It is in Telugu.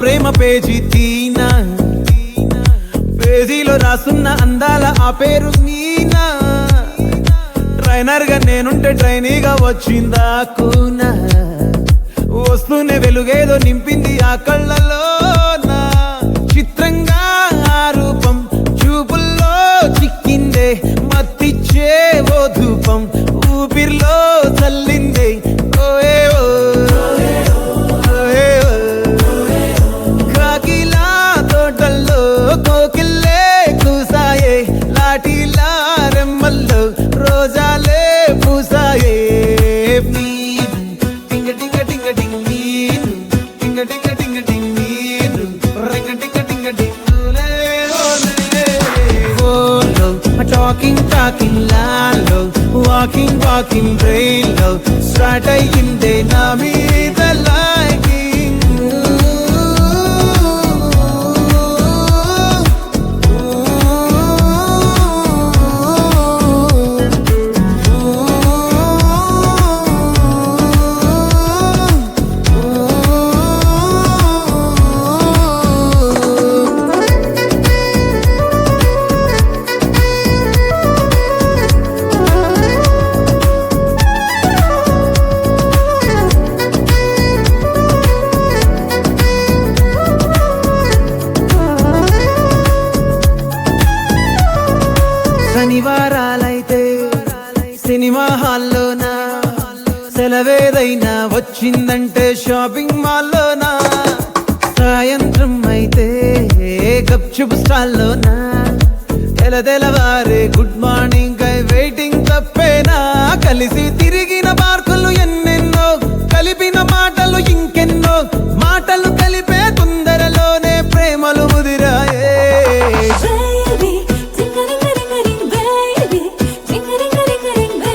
ప్రేమ పేజీ తీనా, పేజీలో రాసున్న అందాల ఆ పేరు మీనా. ట్రైనర్ గా నేనుంటే ట్రైనీగా వచ్చిందా కూనా, వస్తూనే వెలుగేదో నింపింది ఆ కళ్ళలోన. చిత్రంగా ఆ రూపం చూపుల్లో చిక్కిందే, మత్తిచ్చే ఓ ధూపం ఊపిరిలో చల్లిందే. ఓయేవో కాకిలా తోటల్లో కోకిల్లే కూసాయే, లాఠీలా రెమ్మల్లో రోజాలే పూసాయే. టింగ టింగ టింగ టింగ్ నీరు, టింగ టింగ టింగ టింగ్ నీరు, రింగ టింగ టింగ టింగులే ఓలే. ఓలో టాకింగ్ టాకింగ్ లాలో, వాకింగ్ వాకింగ్ బ్రెయిన్లో స్టార్ట్ అయ్యిందే నా మీద లైకింగ్. శనివారాలైతే సినిమా హాల్లోనా, సెలవేదైనా వచ్చిందంటే షాపింగ్ మాల్లోనా. సాయంత్రం అయితే గప్చుప్ స్టాల్లోనా, తెలవారే గుడ్ మార్నింగ్ కై వెయిటింగ్ తప్పేనా. కలిసి తిరిగిన పార్కులు ఎన్నెన్నో, కలిపిన మాటలు ఇంకెన్నో.